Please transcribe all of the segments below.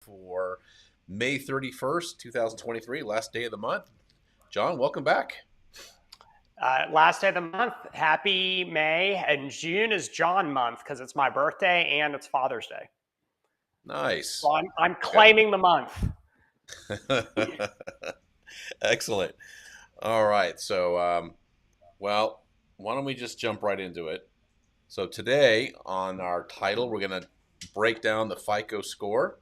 for May 31st, 2023, last day of the month. John, welcome back. Last day of the month. Happy May. And June is John month because it's my birthday and it's Father's Day. Nice. So I'm claiming the month. Excellent. All right. So, well, why don't we just jump right into it? So today on our title, we're going to break down the FICO score.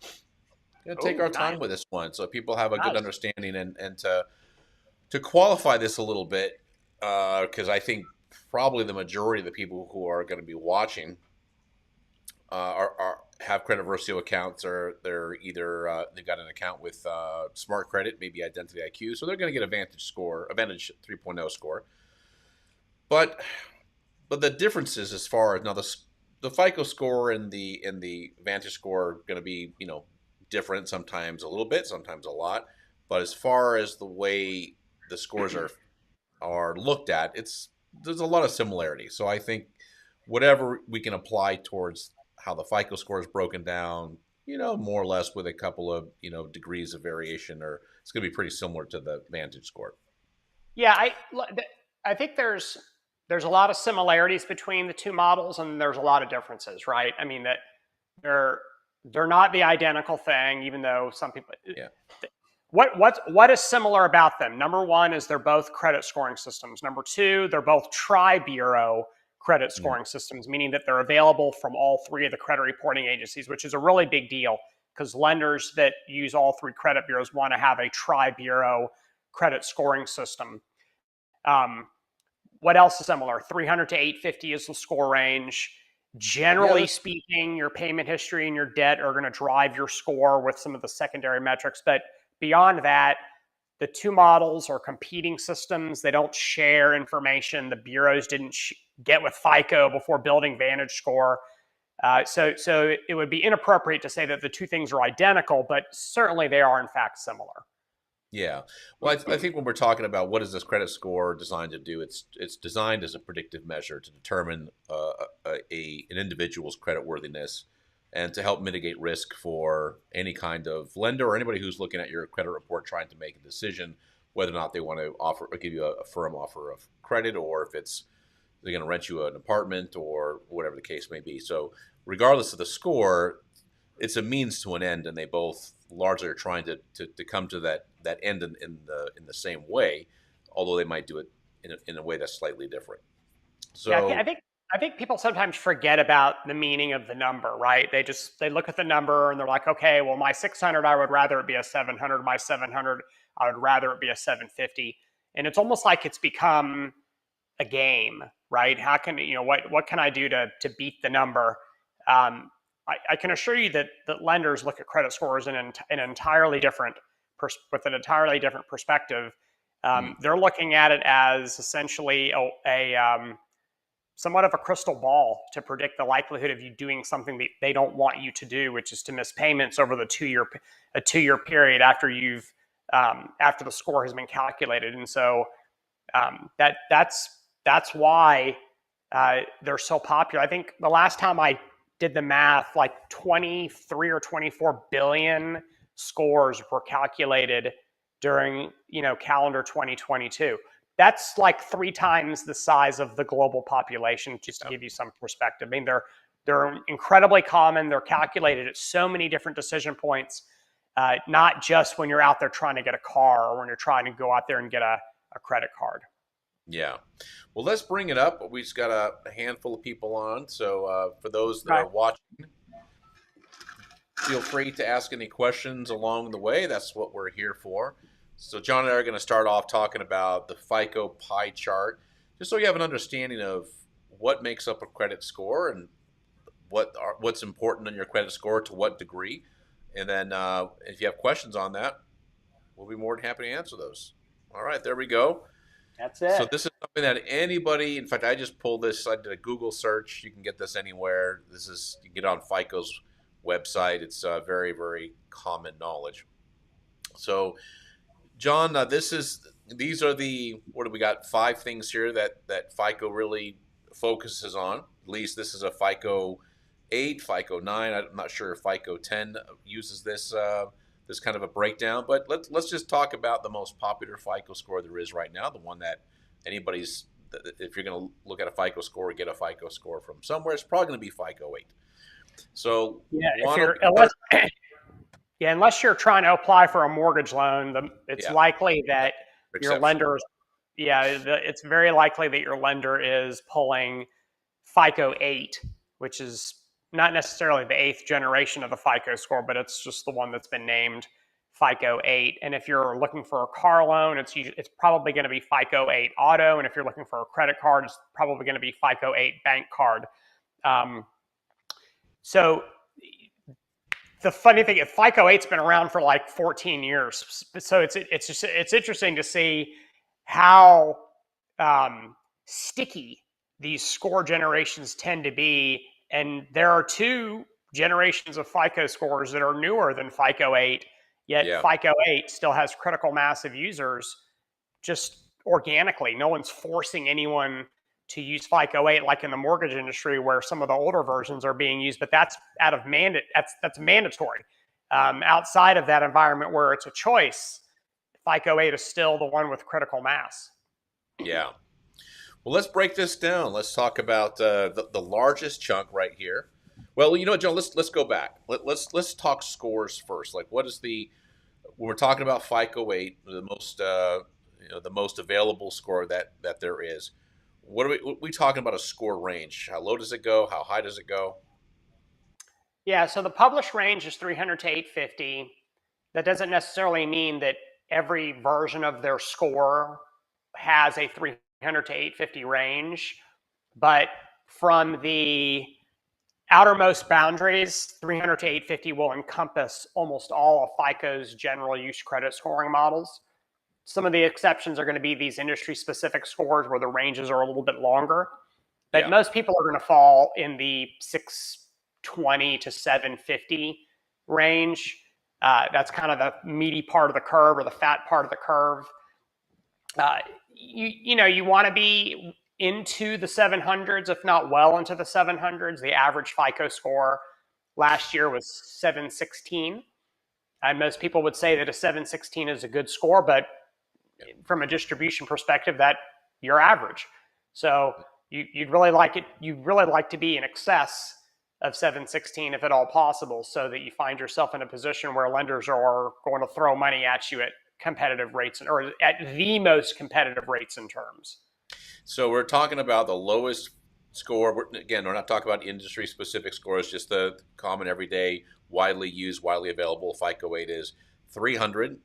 We're going to take our time Nice. with this one so people have a good Nice. understanding and to qualify this a little bit, because I think probably the majority of the people who are going to be watching are have credit Versio accounts, or they're either they've got an account with Smart Credit, maybe Identity IQ, so they're going to get Advantage 3.0 score. But the differences as far as now the FICO score and the Vantage score are going to be different, sometimes a little bit, sometimes a lot. But as far as the way the scores are looked at, there's a lot of similarity. So I think whatever we can apply towards how the FICO score is broken down, more or less with a couple of degrees of variation, or it's going to be pretty similar to the Vantage score. Yeah, I think there's a lot of similarities between the two models, and there's a lot of differences, right? I mean that they're not the identical thing, even though some people. Yeah. What is similar about them? Number one is they're both credit scoring systems. Number two, they're both tri-bureau credit scoring systems, meaning that they're available from all three of the credit reporting agencies, which is a really big deal because lenders that use all three credit bureaus want to have a tri-bureau credit scoring system. What else is similar? 300 to 850 is the score range. Generally speaking, your payment history and your debt are going to drive your score with some of the secondary metrics. But beyond that, the two models are competing systems. They don't share information. The bureaus didn't get with FICO before building Vantage Score. So it would be inappropriate to say that the two things are identical, but certainly they are in fact similar. Yeah. Well, I think when we're talking about what is this credit score designed to do, it's designed as a predictive measure to determine an individual's creditworthiness and to help mitigate risk for any kind of lender or anybody who's looking at your credit report trying to make a decision whether or not they want to offer or give you a firm offer of credit, or if they're going to rent you an apartment or whatever the case may be. So regardless of the score, it's a means to an end, and they both largely are trying to come to that end in the same way, although they might do it in a way that's slightly different. So yeah, I think people sometimes forget about the meaning of the number, right? They look at the number and they're like, okay, well, my 600, I would rather it be a 700. My 700, I would rather it be a 750. And it's almost like it's become a game, right? How can what can I do to beat the number? I can assure you that lenders look at credit scores in an entirely different with an entirely different perspective. They're looking at it as essentially a somewhat of a crystal ball to predict the likelihood of you doing something that they don't want you to do, which is to miss payments over the two-year period after after the score has been calculated. And so that's why they're so popular. I think the last time I did the math, like 23 or 24 billion scores were calculated during calendar 2022. That's like 3 times the size of the global population, just to give you some perspective. I mean, they're incredibly common. They're calculated at so many different decision points, not just when you're out there trying to get a car or when you're trying to go out there and get a credit card. Yeah. Well, let's bring it up. We've got a handful of people on. So for those that are watching, feel free to ask any questions along the way. That's what we're here for. So John and I are going to start off talking about the FICO pie chart, just so you have an understanding of what makes up a credit score and what's important in your credit score to what degree. And then if you have questions on that, we'll be more than happy to answer those. All right, there we go. That's it. So this is something that anybody, in fact, I just pulled this, I did a Google search. You can get this anywhere. You can get it on FICO's website. It's very, very common knowledge. So John, these are what do we got? 5 things here that FICO really focuses on. At least this is a FICO 8, FICO 9. I'm not sure if FICO 10 uses this kind of a breakdown, but let's just talk about the most popular FICO score there is right now, the one that anybody's if you're going to look at a FICO score or get a FICO score from somewhere, it's probably going to be FICO 8. So Yeah, if one of you're unless yeah, unless you're trying to apply for a mortgage loan, it's yeah, likely that your exception. lender, it's very likely that your lender is pulling FICO 8, which is not necessarily the eighth generation of the FICO score, but it's just the one that's been named FICO 8. And if you're looking for a car loan, it's probably going to be FICO 8 auto. And if you're looking for a credit card, it's probably going to be FICO 8 bank card. Um, so the funny thing is FICO 8's been around for like 14 years. So it's interesting to see how sticky these score generations tend to be. And there are two generations of FICO scores that are newer than FICO 8, yet Yeah, FICO 8 still has critical mass of users just organically. No one's forcing anyone to use FICO 8 like in the mortgage industry where some of the older versions are being used, but that's out of that's mandatory. Outside of that environment where it's a choice, FICO 8 is still the one with critical mass. yeah. Well, let's break this down. Let's talk about the largest chunk right here. Well, you know what, John? Let's go back. Let's talk scores first. Like, what is the when we're talking about FICO 8, the most the most available score that there is. What are we talking about a score range? How low does it go? How high does it go? Yeah, so the published range is 300 to 850. That doesn't necessarily mean that every version of their score has a 300 to 850 range, but from the outermost boundaries, 300 to 850 will encompass almost all of FICO's general use credit scoring models. Some of the exceptions are going to be these industry specific scores where the ranges are a little bit longer, but Yeah, most people are going to fall in the 620 to 750 range. That's kind of the meaty part of the curve or the fat part of the curve. You want to be into the 700s, if not well into the 700s. The average FICO score last year was 716. And most people would say that a 716 is a good score, but from a distribution perspective, that you're average. So you'd really like it. You'd really like to be in excess of 716 if at all possible, so that you find yourself in a position where lenders are going to throw money at you at competitive rates or at the most competitive rates and terms. so we're talking about the lowest score. Again, we're not talking about industry specific scores, just the common everyday, widely used, widely available. FICO 8 is 300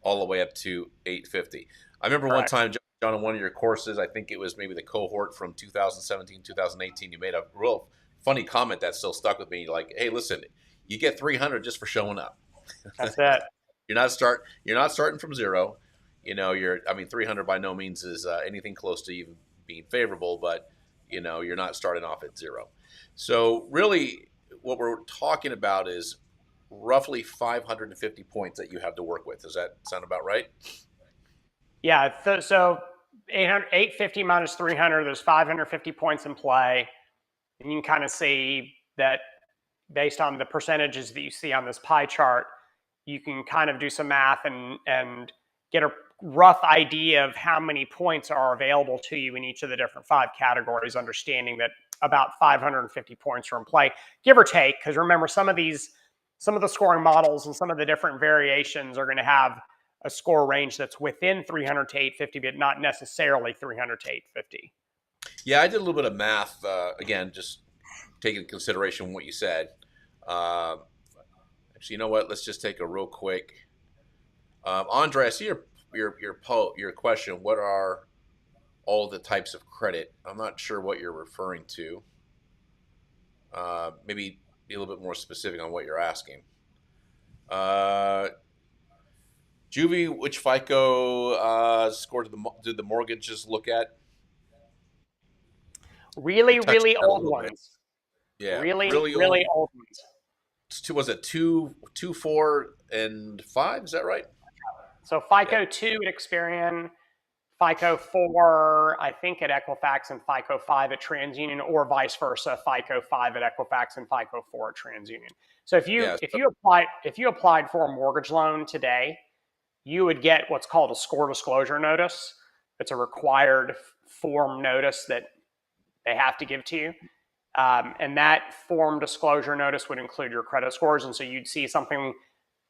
all the way up to 850. I remember one Correct. time, John, in one of your courses, I think it was maybe the cohort from 2017, 2018, you made a real funny comment that still stuck with me. Like, hey, listen, you get 300 just for showing up. That's it. You're not starting from zero. I mean, 300 by no means is anything close to even being favorable, but you're not starting off at zero. So really, what we're talking about is roughly 550 points that you have to work with. Does that sound about right? Yeah. So 850 minus 300, there's 550 points in play. And you can kind of see that based on the percentages that you see on this pie chart, you can kind of do some math and get a rough idea of how many points are available to you in each of the different 5 categories, understanding that about 550 points are in play, give or take. Because remember, some of the scoring models and some of the different variations are going to have a score range that's within 300 to 850, but not necessarily 300 to 850. Yeah, I did a little bit of math. Again, just taking into consideration what you said. Uh, actually, you know what? Let's just take a real quick. Andre, I see your question. What are all the types of credit? I'm not sure what you're referring to. Maybe be a little bit more specific on what you're asking. Uh, Juvie, which FICO score did the mortgages look at? You Really, touched really on that a old little bit. ones. Yeah, Really, really really old. old ones. Was it two, 4, and 5? Is that right? So Yeah, FICO 2 at Experian, FICO 4, I think at Equifax, and FICO 5 at TransUnion, or vice versa, FICO 5 at Equifax and FICO 4 at TransUnion. So Yeah. if you applied for a mortgage loan today, you would get what's called a score disclosure notice. It's a required form notice that they have to give to you. And that form disclosure notice would include your credit scores. And so you'd see something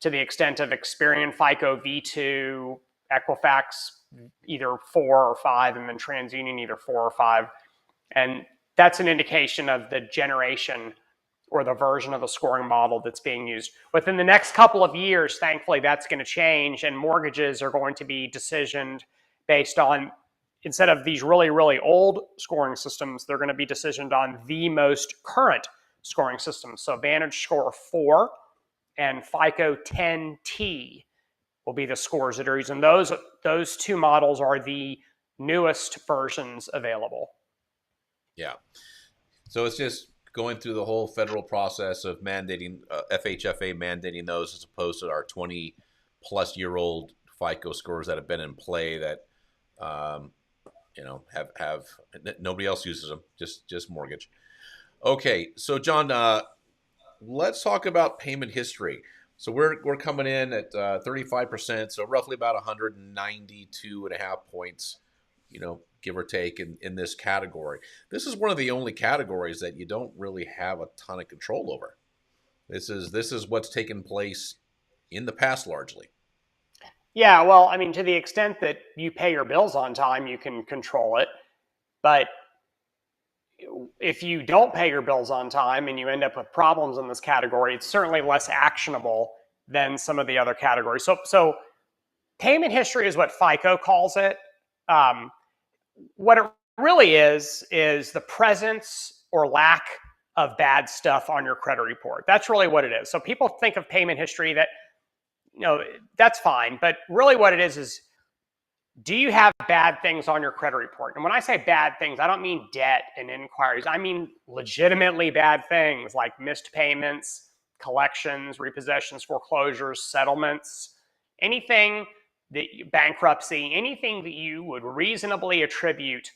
to the extent of Experian FICO V2, Equifax either 4 or 5, and then TransUnion either 4 or 5. And that's an indication of the generation or the version of the scoring model that's being used. Within the next couple of years, thankfully, that's going to change, and mortgages are going to be decisioned based on, instead of these really, really old scoring systems, they're going to be decisioned on the most current scoring systems. So Vantage Score 4 and FICO 10T will be the scores that are used. And those two models are the newest versions available. Yeah. So it's just going through the whole federal process of mandating FHFA mandating those as opposed to our 20-plus-year-old FICO scores that have been in play that have nobody else uses them, just mortgage. Okay, so John, let's talk about payment history. So we're coming in at 35%, so roughly about 192 and a half points, give or take in this category. This is one of the only categories that you don't really have a ton of control over. This is what's taken place in the past largely. Yeah, well, I mean, to the extent that you pay your bills on time, you can control it. But if you don't pay your bills on time and you end up with problems in this category, it's certainly less actionable than some of the other categories. So payment history is what FICO calls it. What it really is the presence or lack of bad stuff on your credit report. That's really what it is. So people think of payment history that, that's fine. But really what it is do you have bad things on your credit report? And when I say bad things, I don't mean debt and inquiries. I mean legitimately bad things like missed payments, collections, repossessions, foreclosures, settlements, anything that bankruptcy, anything that you would reasonably attribute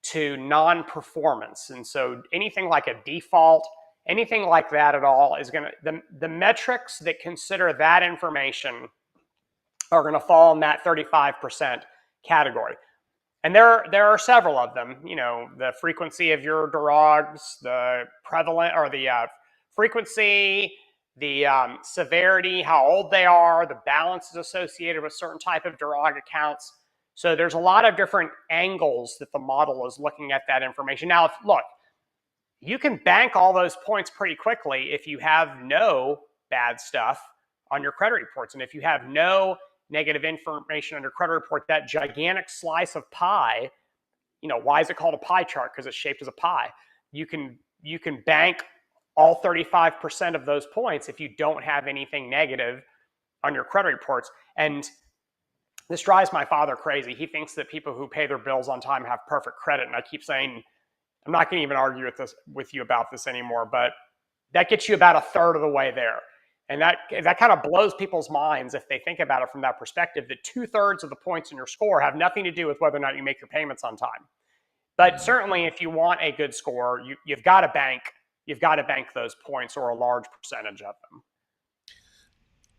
to non-performance. And so anything like a default, anything like that at all is going to, the metrics that consider that information are going to fall in that 35% category. And there are several of them. The frequency of your DROGs, the prevalent or the frequency, the severity, how old they are, the balances associated with certain type of DROG accounts. So there's a lot of different angles that the model is looking at that information. Now, look, you can bank all those points pretty quickly if you have no bad stuff on your credit reports. And if you have no negative information on your credit report, that gigantic slice of pie, why is it called a pie chart? Because it's shaped as a pie. You can bank all 35% of those points if you don't have anything negative on your credit reports. And this drives my father crazy. He thinks that people who pay their bills on time have perfect credit. And I keep saying, I'm not going to even argue with you about this anymore, but that gets you about a third of the way there. And that kind of blows people's minds if they think about it from that perspective, that 2/3 of the points in your score have nothing to do with whether or not you make your payments on time. But certainly if you want a good score, you've got to bank those points or a large percentage of them.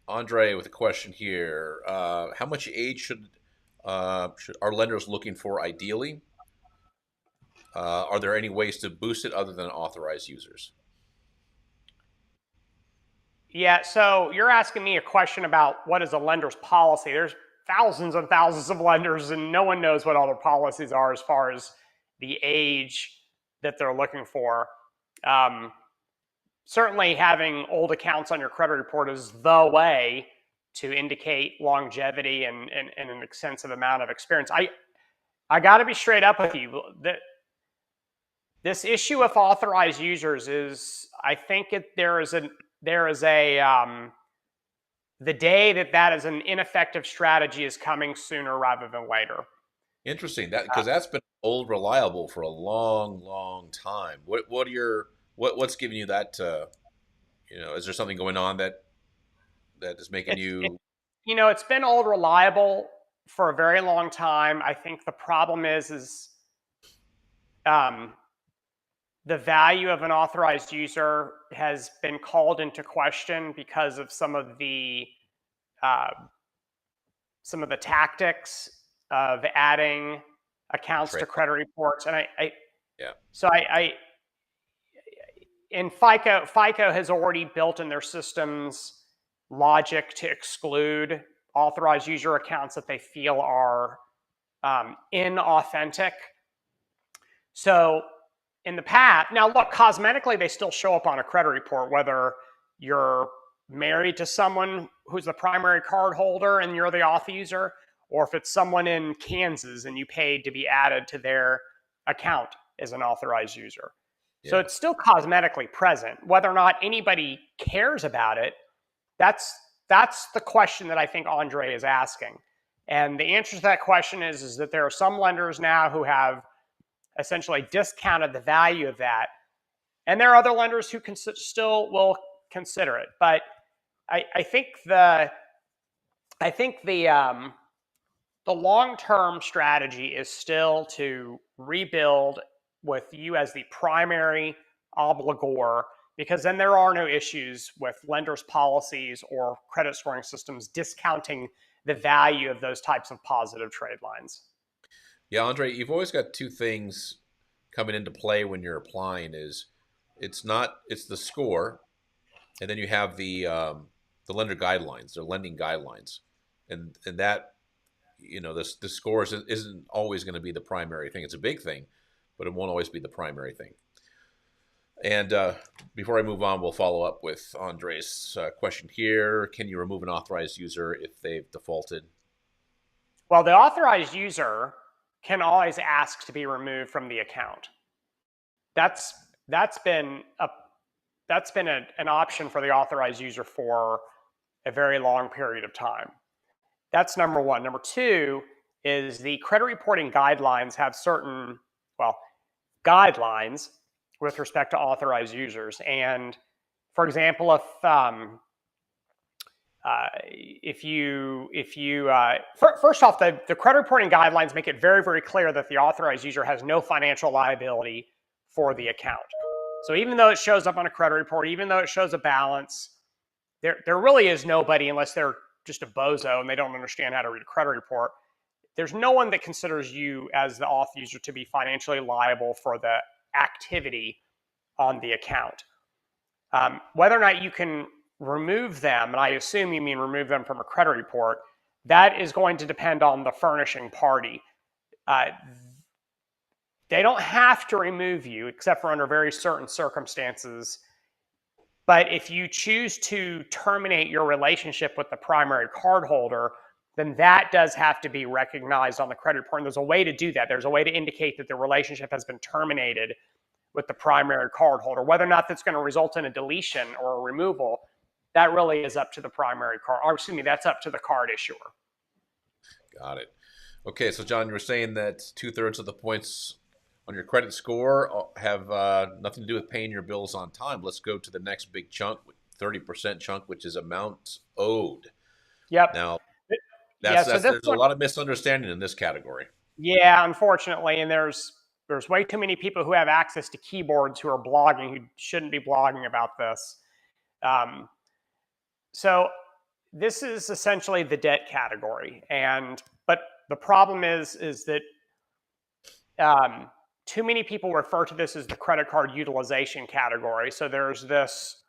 Andre with a question here. How much age should are lenders looking for ideally? Are there any ways to boost it other than authorized users? Yeah, so you're asking me a question about what is a lender's policy. There's thousands and thousands of lenders, and no one knows what all their policies are as far as the age that they're looking for. Certainly having old accounts on your credit report is the way to indicate longevity and an extensive amount of experience. I got to be straight up with you. This issue of authorized users is, I think there is a the day that is an ineffective strategy is coming sooner rather than later. Interesting, because that's been old reliable for a long, long time. What's giving you that? Is there something going on that is making you? It's been old reliable for a very long time. I think the problem is the value of an authorized user has been called into question because of uh, some of the tactics of adding accounts to Trade. credit reports. And Yeah. so in FICO has already built in their systems logic to exclude authorized user accounts that they feel are inauthentic. So in the past, now look, cosmetically, they still show up on a credit report, whether you're married to someone who's the primary card holder and you're the auth user, or if it's someone in Kansas and you paid to be added to their account as an authorized user. So Yeah. it's still cosmetically present. Whether or not anybody cares about it, that's the question that I think Andre is asking. And the answer to that question is that there are some lenders now who have essentially discounted the value of that. And there are other lenders who still will consider it. But I think the long-term strategy is still to rebuild with you as the primary obligor, because then there are no issues with lenders' policies or credit scoring systems discounting the value of those types of positive trade lines. Yeah, Andre, you've always got two things coming into play when you're applying is it's the score, and then you have the lender guidelines, their lending guidelines, and that the score isn't always going to be the primary thing. It's a big thing, but it won't always be the primary thing. And before I move on, we'll follow up with Andre's question here. Can you remove an authorized user if they've defaulted? Well, the authorized user can always ask to be removed from the account. That's been an option for the authorized user for a very long period of time. That's number one. Number two is the credit reporting guidelines have certain, guidelines with respect to authorized users. And for example, first off, the credit reporting guidelines make it very, very clear that the authorized user has no financial liability for the account. So even though it shows up on a credit report, even though it shows a balance, there really is nobody, unless they're just a bozo and they don't understand how to read a credit report. There's no one that considers you as the auth user to be financially liable for the activity on the account. Whether or not you can remove them, and I assume you mean remove them from a credit report, that is going to depend on the furnishing party. They don't have to remove you except for under very certain circumstances. But if you choose to terminate your relationship with the primary cardholder, then that does have to be recognized on the credit report. And there's a way to do that. There's a way to indicate that the relationship has been terminated with the primary cardholder. Whether or not that's going to result in a deletion or a removal, that really is up to the primary card, or excuse me, that's up to the card issuer. Got it. Okay, so John, you were saying that 2/3 of the points on your credit score have nothing to do with paying your bills on time. Let's go to the next big chunk, 30% chunk, which is amounts owed. Yep. Now, So there's a lot of misunderstanding in this category. Yeah, unfortunately, and there's way too many people who have access to keyboards who are blogging who shouldn't be blogging about this. So this is essentially the debt category, but the problem is that too many people refer to this as the credit card utilization category. So there's this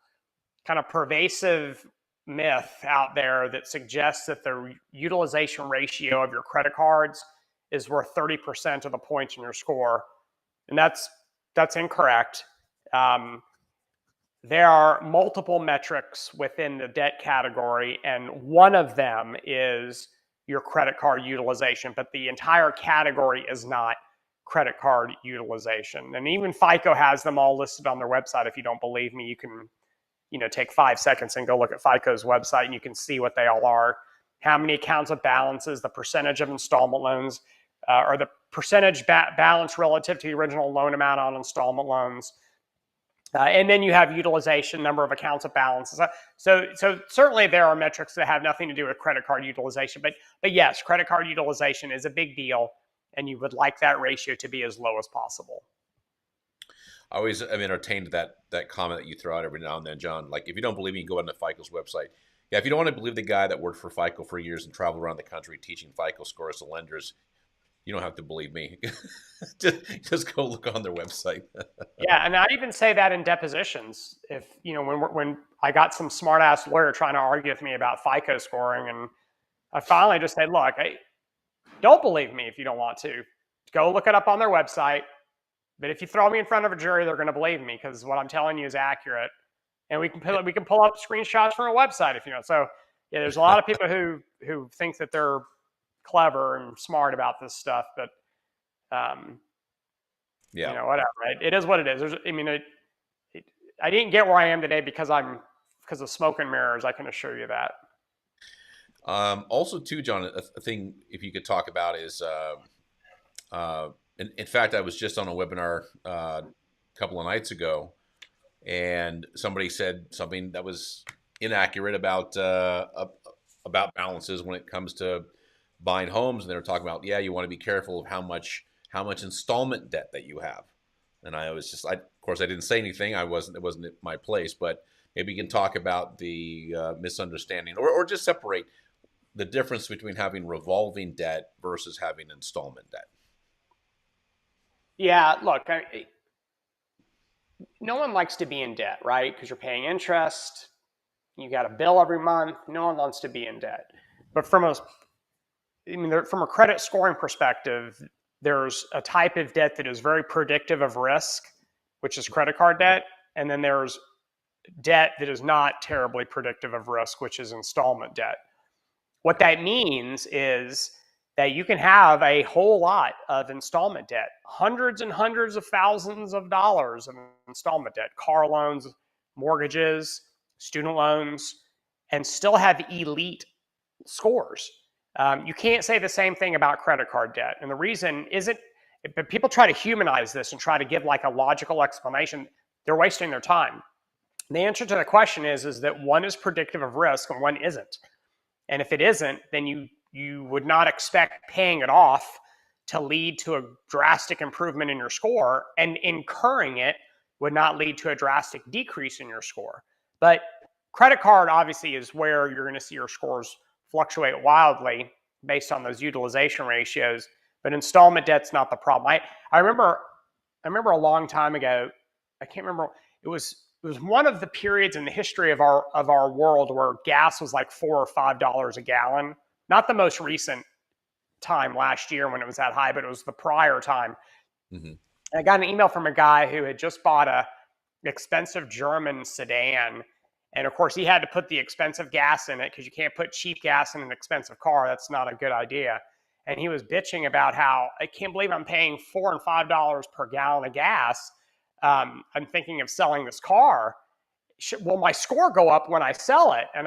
kind of pervasive myth out there that suggests that the utilization ratio of your credit cards is worth 30% of the points in your score. And that's incorrect. There are multiple metrics within the debt category, and one of them is your credit card utilization, but the entire category is not credit card utilization. And even FICO has them all listed on their website. If you don't believe me, you can take 5 seconds and go look at FICO's website and you can see what they all are. How many accounts of balances, the percentage of installment loans, or the percentage balance relative to the original loan amount on installment loans, And then you have utilization, number of accounts of balances. So certainly there are metrics that have nothing to do with credit card utilization, but yes, credit card utilization is a big deal, and you would like that ratio to be as low as possible. I always am entertained that comment that you throw out every now and then, John. Like, if you don't believe me, you go on to FICO's website. Yeah, if you don't want to believe the guy that worked for FICO for years and traveled around the country teaching FICO scores to lenders, you don't have to believe me. just go look on their website. Yeah, and I even say that in depositions. If when I got some smart ass lawyer trying to argue with me about FICO scoring, and I finally just said, look, don't believe me if you don't want to. Go look it up on their website. But if you throw me in front of a jury, they're going to believe me because what I'm telling you is accurate. And we can pull up screenshots from a website if you know. So yeah, there's a lot of people who think that they're clever and smart about this stuff, but Yeah. whatever. Right? It is what it is. I didn't get where I am today because of smoke and mirrors. I can assure you that. Also, too, John, a thing if you could talk about is, in fact, I was just on a webinar a couple of nights ago, and somebody said something that was inaccurate about balances when it comes to buying homes, and they were talking about, yeah, you want to be careful of how much installment debt that you have. And I was just, of course, I didn't say anything. It wasn't my place, but maybe you can talk about the misunderstanding, or just separate the difference between having revolving debt versus having installment debt. Yeah, look, no one likes to be in debt, right? Because you're paying interest, you got a bill every month. No one wants to be in debt. But from a credit scoring perspective, there's a type of debt that is very predictive of risk, which is credit card debt, and then there's debt that is not terribly predictive of risk, which is installment debt. What that means is that you can have a whole lot of installment debt, hundreds and hundreds of thousands of dollars of installment debt, car loans, mortgages, student loans, and still have elite scores. You can't say the same thing about credit card debt. And the reason isn't, but people try to humanize this and try to give like a logical explanation. They're wasting their time. The answer to the question is that one is predictive of risk and one isn't. And if it isn't, then you would not expect paying it off to lead to a drastic improvement in your score, and incurring it would not lead to a drastic decrease in your score. But credit card obviously is where you're going to see your scores fluctuate wildly based on those utilization ratios. But installment debt's not the problem. I remember a long time ago, I can't remember, it was one of the periods in the history of our world where gas was like $4 or $5 a gallon. Not the most recent time last year when it was that high, but it was the prior time. Mm-hmm. I got an email from a guy who had just bought an expensive German sedan. And of course, he had to put the expensive gas in it because you can't put cheap gas in an expensive car. That's not a good idea. And he was bitching about how, I can't believe I'm paying $4 and $5 per gallon of gas. I'm thinking of selling this car. Will my score go up when I sell it? And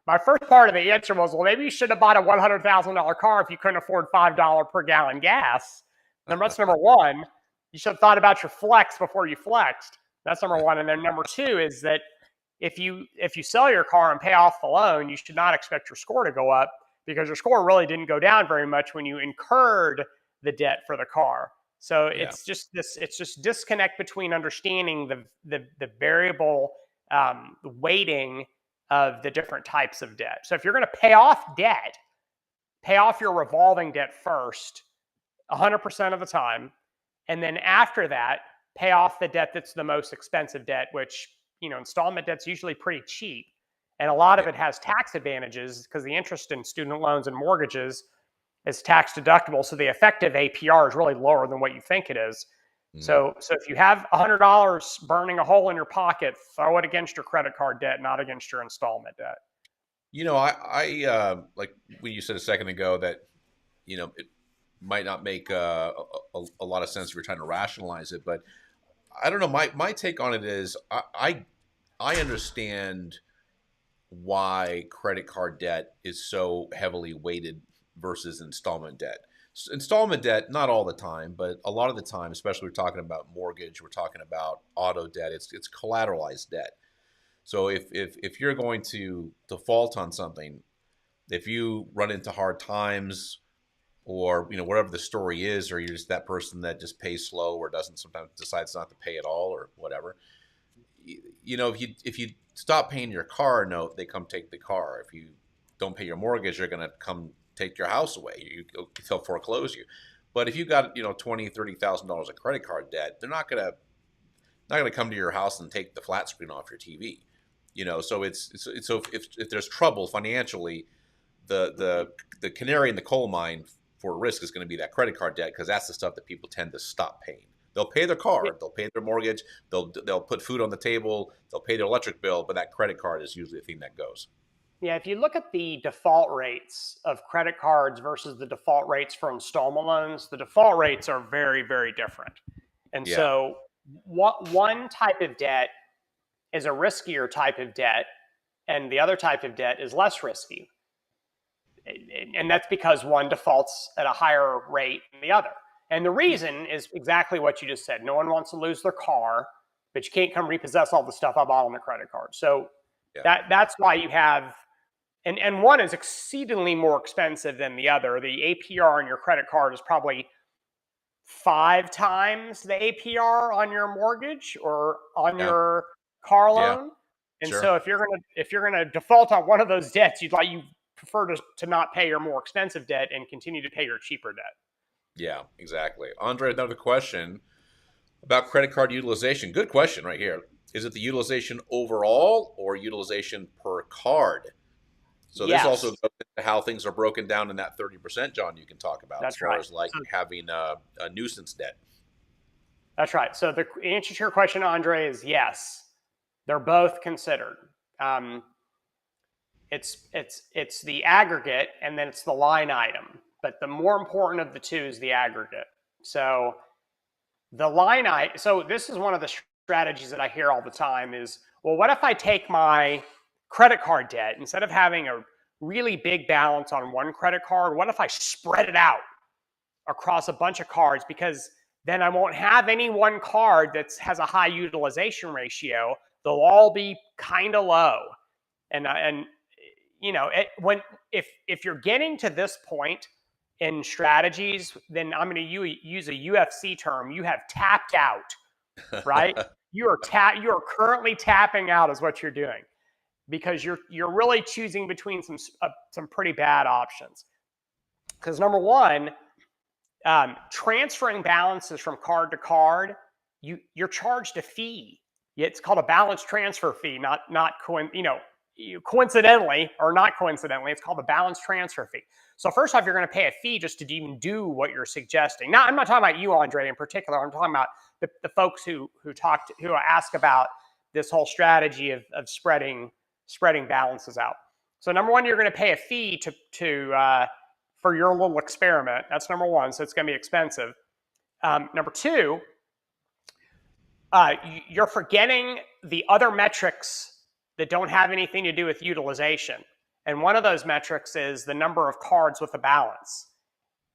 my first part of the answer was, well, maybe you should have bought a $100,000 car if you couldn't afford $5 per gallon gas. And that's number one. You should have thought about your flex before you flexed. That's number one. And then number two is that if you sell your car and pay off the loan, you should not expect your score to go up, because your score really didn't go down very much when you incurred the debt for the car. So yeah. It's just disconnect between understanding the variable weighting of the different types of debt. So if you're going to pay off debt, pay off your revolving debt first, 100% of the time, and then after that, pay off the debt that's the most expensive debt, which, installment debt's usually pretty cheap, and a lot of it has tax advantages because the interest in student loans and mortgages is tax deductible, so the effective APR is really lower than what you think it is. Mm. So if you have $100 burning a hole in your pocket, throw it against your credit card debt, not against your installment debt. I like when you said a second ago that it might not make a lot of sense if you're trying to rationalize it, but I don't know. My take on it is I understand why credit card debt is so heavily weighted versus installment debt. Installment debt, not all the time, but a lot of the time, especially we're talking about mortgage, we're talking about auto debt. It's collateralized debt. So if you're going to default on something, if you run into hard times, or whatever the story is, or you're just that person that just pays slow or doesn't sometimes decides not to pay at all or whatever, if you stop paying your car note, they come take the car. If you don't pay your mortgage, they're going to come take your house away. They'll foreclose you. But if you got $20,000-$30,000 of credit card debt, they're not going to come to your house and take the flat screen off your TV. So so if there's trouble financially, the canary in the coal mine for risk is going to be that credit card debt, because that's the stuff that people tend to stop paying. They'll pay their car, they'll pay their mortgage, they'll put food on the table, they'll pay their electric bill, but that credit card is usually the thing that goes. Yeah, if you look at the default rates of credit cards versus the default rates for installment loans, the default rates are very, very different. And Yeah. so one type of debt is a riskier type of debt, and the other type of debt is less risky. And that's because one defaults at a higher rate than the other. And the reason is exactly what you just said. No one wants to lose their car, but you can't come repossess all the stuff I bought on the credit card. So Yeah. that's why you have, and one is exceedingly more expensive than the other. The APR on your credit card is probably 5 times the APR on your mortgage or on Yeah. your car Yeah. loan. And Sure. so if you're gonna default on one of those debts, you prefer to not pay your more expensive debt and continue to pay your cheaper debt. Yeah, exactly. Andre, another question about credit card utilization. Good question right here. Is it the utilization overall or utilization per card? So this also Yes, goes into how things are broken down in that 30%, John, you can talk about as that's far right. as like So having a nuisance debt. that's right. So the answer to your question, Andre, is yes. They're both considered. Um, it's the aggregate and then it's the line item. But the more important of the two is the aggregate. So the line item. So this is one of the strategies that I hear all the time is, well, what if I take my credit card debt instead of having a really big balance on one credit card? What if I spread it out across a bunch of cards, because then I won't have any one card that has a high utilization ratio. They'll all be kind of low. And when if you're getting to this point in strategies, then I'm going to use a UFC term. You have tapped out, right? You are currently tapping out is what you're doing, because you're really choosing between some pretty bad options. Because number one, transferring balances from card to card, you're charged a fee. It's called a balance transfer fee, not coincidentally or not coincidentally, it's called a balance transfer fee. So first off, you're going to pay a fee just to even do what you're suggesting. Now, I'm not talking about you, Andre, in particular. I'm talking about the folks who ask about this whole strategy of spreading balances out. So number one, you're going to pay a fee to for your little experiment. That's number one. So it's going to be expensive. Number two, you're forgetting the other metrics that don't have anything to do with utilization. And one of those metrics is the number of cards with a balance.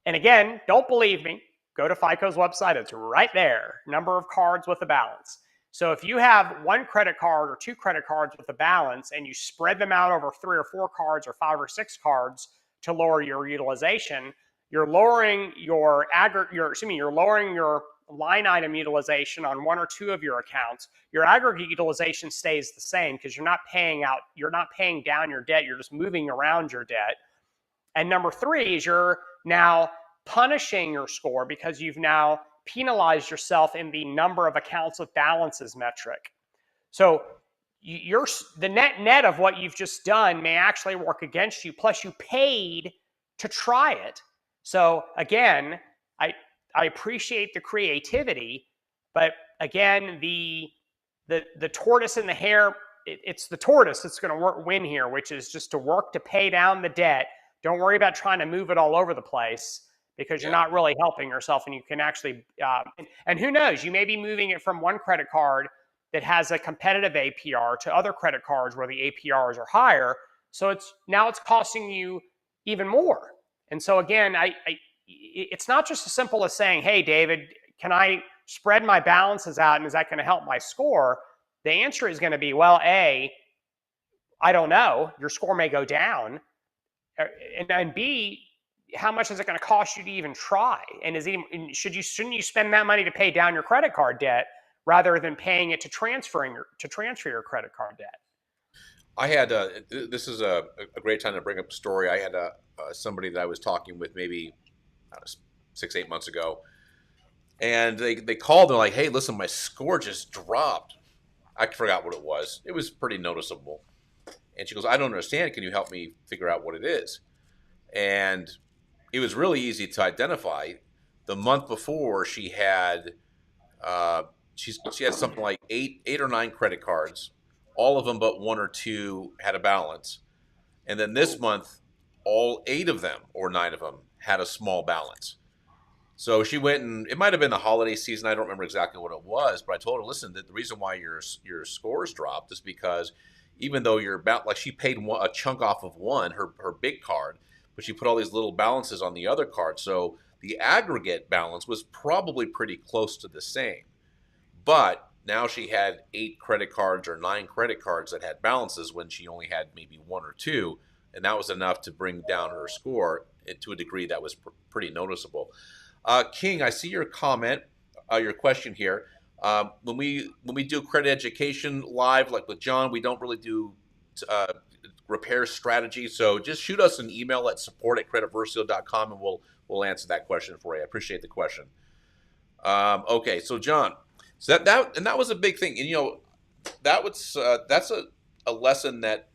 And again, don't believe me, go to FICO's website. It's right there, number of cards with a balance. So if you have one credit card or two credit cards with a balance and you spread them out over 3 or 4 cards or 5 or 6 cards to lower your utilization, you're lowering your line item utilization on 1 or 2 of your accounts. Your aggregate utilization stays the same because you're not paying down your debt, you're just moving around your debt. And number 3 is you're now punishing your score because you've now penalized yourself in the number of accounts with balances metric. So the net of what you've just done may actually work against you, plus you paid to try it. So again, I appreciate the creativity, but again, the tortoise and the hare, it's the tortoise that's going to win here, which is just to work to pay down the debt. Don't worry about trying to move it all over the place, because you're not really helping yourself, and you can actually, and who knows, you may be moving it from one credit card that has a competitive APR to other credit cards where the APRs are higher. So it's costing you even more. And so again, it's not just as simple as saying, hey, David, can I spread my balances out and is that going to help my score? The answer is going to be, well, A, I don't know. Your score may go down. And B, how much is it going to cost you to even try? And shouldn't you spend that money to pay down your credit card debt rather than paying it to transfer your credit card debt? I had this is a great time to bring up a story. I had somebody that I was talking with maybe 6 8 months ago, and they called. They're like, "Hey, listen, my score just dropped. I forgot what it was. It was pretty noticeable." And she goes, "I don't understand. Can you help me figure out what it is?" And it was really easy to identify. The month before, she had she had something like eight or nine credit cards. All of them but one or two had a balance. And then this month, all eight of them or nine of them had a small balance. So she went, and it might have been the holiday season. I don't remember exactly what it was, but I told her, listen, that the reason why your scores dropped is because even though you're about like she paid a chunk off of her big card, but she put all these little balances on the other card. So the aggregate balance was probably pretty close to the same. But now she had eight credit cards or nine credit cards that had balances when she only had maybe one or two. And that was enough to bring down her score to a degree that was pretty noticeable. King, I see your comment, your question here. When we do credit education live, like with John, we don't really do repair strategy. So just shoot us an email at support@creditversio.com and we'll answer that question for you. I appreciate the question. Okay, so John, so that was a big thing, and that's a lesson that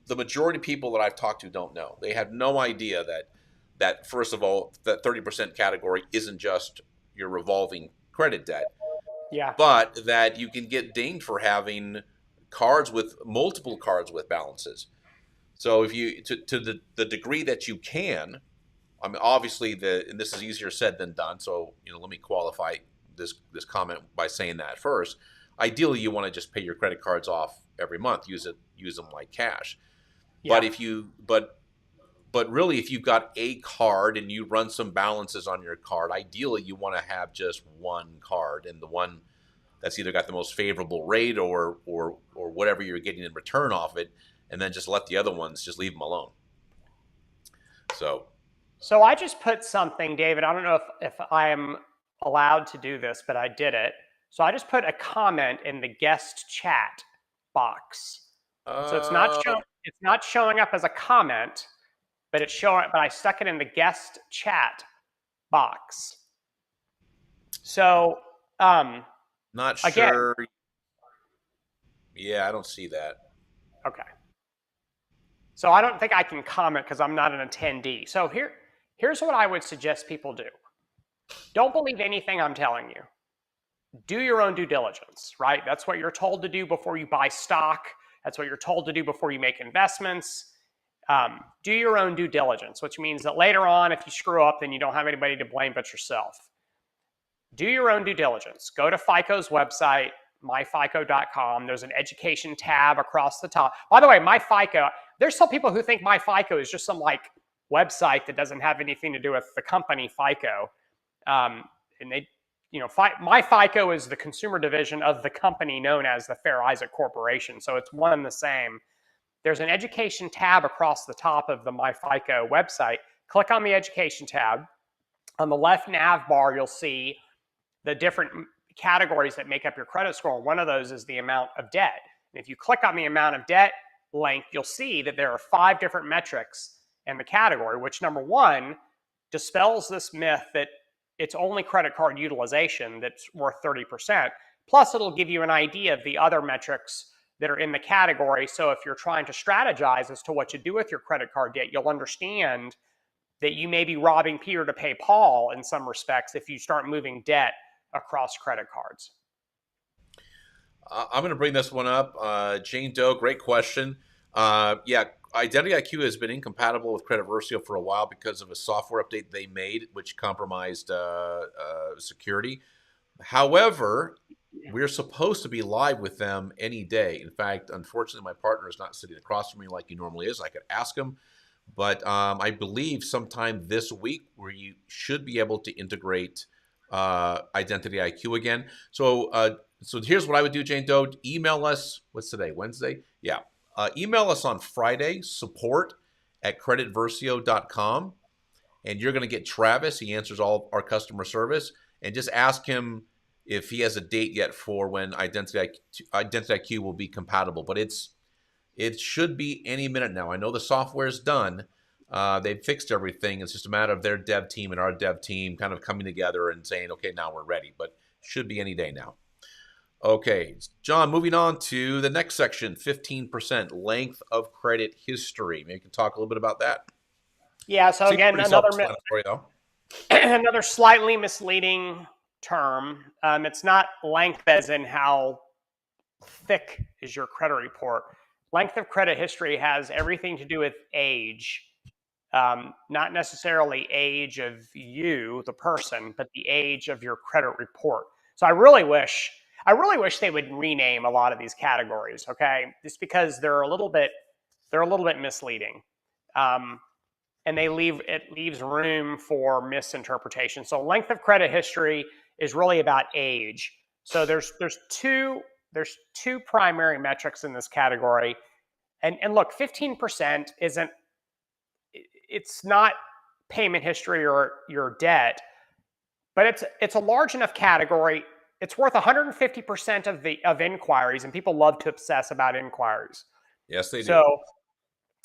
the majority of people that I've talked to don't know. They have no idea that first of all, that 30% category isn't just your revolving credit debt, Yeah. but that you can get dinged for having multiple cards with balances. So if you to the degree that you can, I mean, obviously and this is easier said than done. So let me qualify this comment by saying that first. Ideally, you want to just pay your credit cards off every month. Use them like cash. Yeah. But but really, if you've got a card and you run some balances on your card, ideally you want to have just one card, and the one that's either got the most favorable rate or whatever you're getting in return off it, and then just let the other ones just leave them alone. So I just put something, David. I don't know if I am allowed to do this, but I did it. So I just put a comment in the guest chat box. So it's not showing up as a comment, but I stuck it in the guest chat box. So not again, sure. Yeah, I don't see that. Okay. So I don't think I can comment because I'm not an attendee. So here's what I would suggest people do. Don't believe anything I'm telling you. Do your own due diligence, right? That's what you're told to do before you buy stock. That's what you're told to do before you make investments. Do your own due diligence, which means that later on, if you screw up, then you don't have anybody to blame but yourself. Do your own due diligence. Go to FICO's website, myfico.com. There's an education tab across the top. By the way, myFICO, there's some people who think myFICO is just some website that doesn't have anything to do with the company FICO. And they, myFICO is the consumer division of the company known as the Fair Isaac Corporation. So it's one and the same. There's an education tab across the top of the myFICO website. Click on the education tab. On the left nav bar, you'll see the different categories that make up your credit score. One of those is the amount of debt. And if you click on the amount of debt link, you'll see that there are 5 different metrics in the category, which number one dispels this myth that it's only credit card utilization that's worth 30%. Plus, it'll give you an idea of the other metrics that are in the category. So if you're trying to strategize as to what to do with your credit card debt, you'll understand that you may be robbing Peter to pay Paul in some respects if you start moving debt across credit cards. I'm going to bring this one up. Jane Doe, great question. Yeah, Identity IQ has been incompatible with Credit Versio for a while because of a software update they made, which compromised security. However, we're supposed to be live with them any day. In fact, unfortunately, my partner is not sitting across from me like he normally is. I could ask him, But I believe sometime this week where you should be able to integrate Identity IQ again. So here's what I would do, Jane Doe. Email us. What's today? Wednesday? Yeah. Email us on Friday, support@creditversio.com. And you're going to get Travis. He answers all our customer service. And just ask him if he has a date yet for when Identity IQ will be compatible. But it should be any minute now. I know the software's done. They've fixed everything. It's just a matter of their dev team and our dev team kind of coming together and saying, okay, now we're ready. But should be any day now. Okay, John, moving on to the next section, 15% length of credit history. Maybe you can talk a little bit about that. Yeah. So Seems again, pretty self-explanatory, though. another slightly misleading term. It's not length as in how thick is your credit report. Length of credit history has everything to do with age, not necessarily age of you, the person, but the age of your credit report. So I really wish they would rename a lot of these categories. Okay, just because they're a little bit misleading. And it leaves room for misinterpretation. So length of credit history is really about age. So there's two primary metrics in this category. And look, 15% it's not payment history or your debt, but it's a large enough category. It's worth 150% of inquiries, and people love to obsess about inquiries. Yes, they do.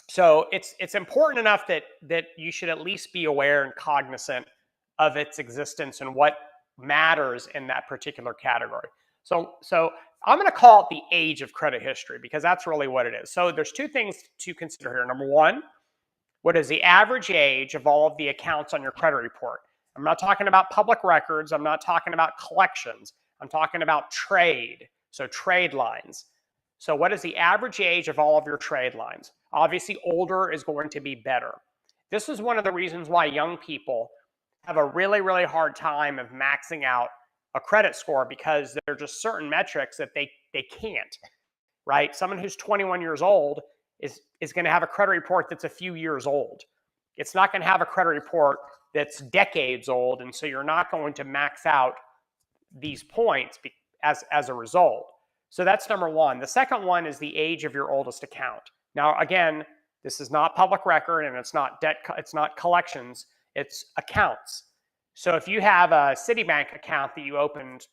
So it's important enough that you should at least be aware and cognizant of its existence and what matters in that particular category. So I'm going to call it the age of credit history because that's really what it is. So there's two things to consider here. Number one, what is the average age of all of the accounts on your credit report? I'm not talking about public records. I'm not talking about collections. I'm talking about trade. So trade lines. So what is the average age of all of your trade lines? Obviously, older is going to be better. This is one of the reasons why young people have a really, really hard time of maxing out a credit score because there are just certain metrics that they can't, right? Someone who's 21 years old is going to have a credit report that's a few years old. It's not going to have a credit report that's decades old, and so you're not going to max out these points as a result. So that's number one. The second one is the age of your oldest account. Now, again, this is not public record and it's not debt, it's not collections, it's accounts. So if you have a Citibank account that you opened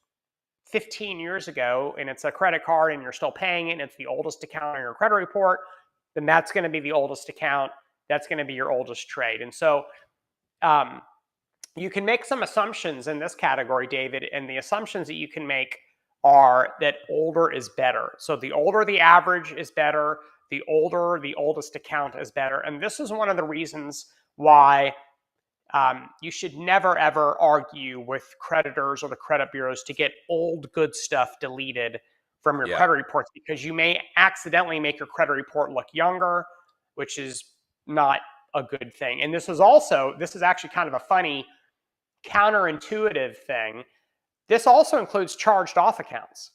15 years ago and it's a credit card and you're still paying it and it's the oldest account on your credit report, then that's going to be the oldest account. That's going to be your oldest trade. And so you can make some assumptions in this category, David, and the assumptions that you can make are that older is better. So the older the average is better, the older the oldest account is better. And this is one of the reasons why you should never, ever argue with creditors or the credit bureaus to get old good stuff deleted from your credit reports, because you may accidentally make your credit report look younger, which is not a good thing. And this is actually kind of a funny counterintuitive thing. This also includes charged off accounts.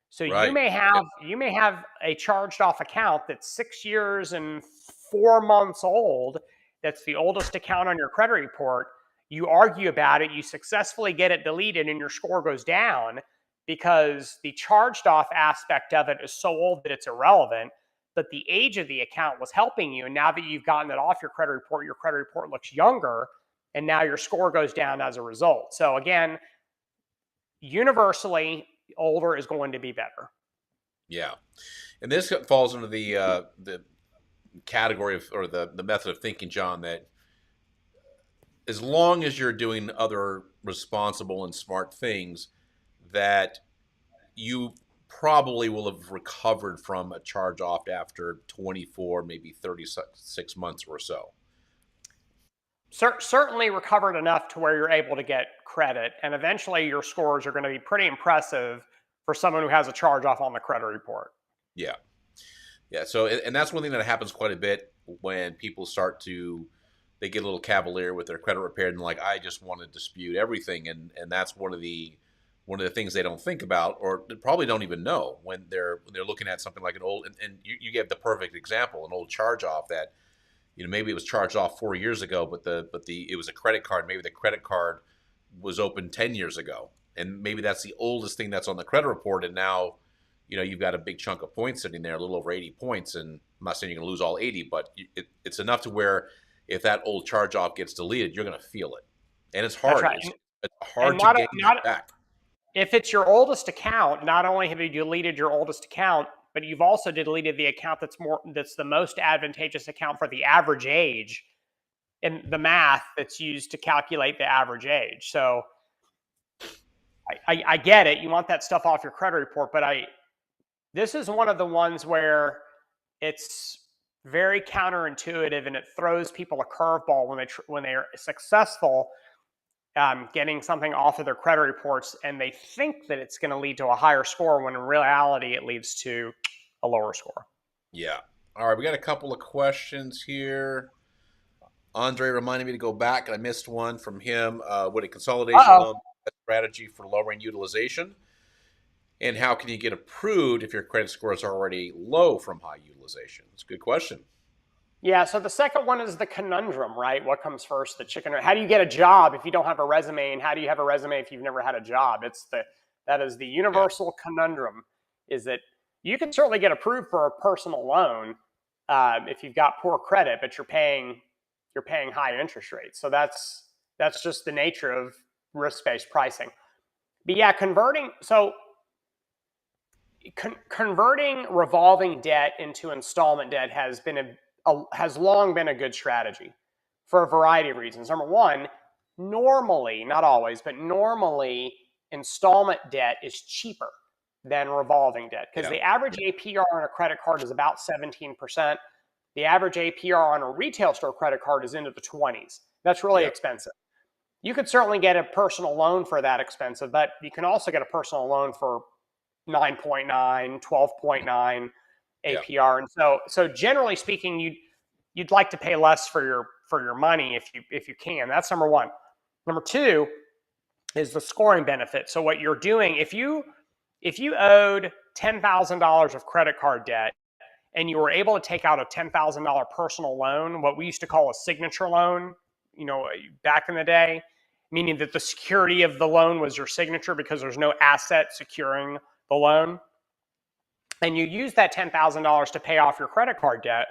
So you may have a charged off account that's 6 years and 4 months old. That's the oldest account on your credit report. You argue about it, you successfully get it deleted, and your score goes down because the charged off aspect of it is so old that it's irrelevant. But the age of the account was helping you. And now that you've gotten it off your credit report looks younger, and now your score goes down as a result. So again, universally, older is going to be better. Yeah, and this falls under the category of, or the method of thinking, John, that as long as you're doing other responsible and smart things, that you probably will have recovered from a charge off after 24, maybe 36 months or so. Certainly recovered enough to where you're able to get credit, and eventually your scores are going to be pretty impressive for someone who has a charge off on the credit report. Yeah. So, and that's one thing that happens quite a bit when people they get a little cavalier with their credit repair and like, I just want to dispute everything. And that's one of the things they don't think about, or they probably don't even know when they're looking at something like an old, and you gave the perfect example, an old charge off that, maybe it was charged off 4 years ago, but it was a credit card. Maybe the credit card was opened 10 years ago, and maybe that's the oldest thing that's on the credit report. And now, you've got a big chunk of points sitting there, a little over 80 points. And I'm not saying you're going to lose all 80, but it's enough to where if that old charge off gets deleted, you're going to feel it, and it's That's hard. right. It's And hard to gain that back. if it's your oldest account, not only have you deleted your oldest account, but you've also deleted the account that's the most advantageous account for the average age in the math that's used to calculate the average age. So I get it. You want that stuff off your credit report, but this is one of the ones where it's very counterintuitive and it throws people a curveball when they're successful getting something off of their credit reports, and they think that it's going to lead to a higher score when in reality it leads to a lower score. Yeah. All right, we got a couple of questions here. Andre reminded me to go back, and I missed one from him. Would a consolidation loan be a strategy for lowering utilization? And how can you get approved if your credit score is already low from high utilization? It's a good question. Yeah, so the second one is the conundrum, right? What comes first, the chicken or how do you get a job if you don't have a resume, and how do you have a resume if you've never had a job? That is the universal conundrum, is that you can certainly get approved for a personal loan if you've got poor credit, but you're paying high interest rates. So that's just the nature of risk-based pricing. But yeah, converting revolving debt into installment debt has long been a good strategy for a variety of reasons. Number one, normally, not always, but normally installment debt is cheaper than revolving debt because the average APR on a credit card is about 17%. The average APR on a retail store credit card is into the 20s. That's really expensive. You could certainly get a personal loan for that expensive, but you can also get a personal loan for 9.9, 12.9 APR. And so generally speaking, you'd like to pay less for your money if you can. That's number one. Number two is the scoring benefit. So what you're doing, if you owed $10,000 of credit card debt and you were able to take out a $10,000 personal loan, what we used to call a signature loan, back in the day, meaning that the security of the loan was your signature because there's no asset securing the loan, and you use that $10,000 to pay off your credit card debt,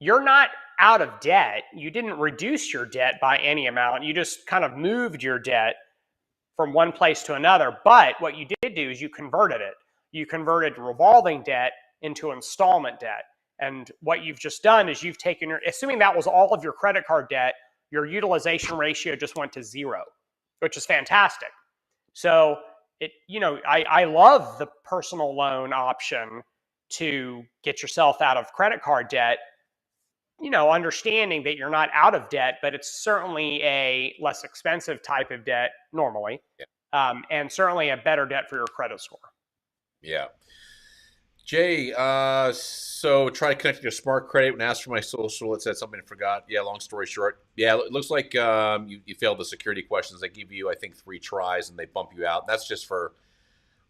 you're not out of debt. You didn't reduce your debt by any amount. You just kind of moved your debt from one place to another. But what you did do is you converted it. You converted revolving debt into installment debt. And what you've just done is you've taken assuming that was all of your credit card debt, your utilization ratio just went to 0, which is fantastic. So I love the personal loan option to get yourself out of credit card debt, understanding that you're not out of debt, but it's certainly a less expensive type of debt normally, and certainly a better debt for your credit score. Yeah. Jay, so try to connect to your smart credit and ask for my social. It said something I forgot. Yeah, long story short. Yeah, it looks like you failed the security questions. They give you, I think, 3 tries and they bump you out. That's a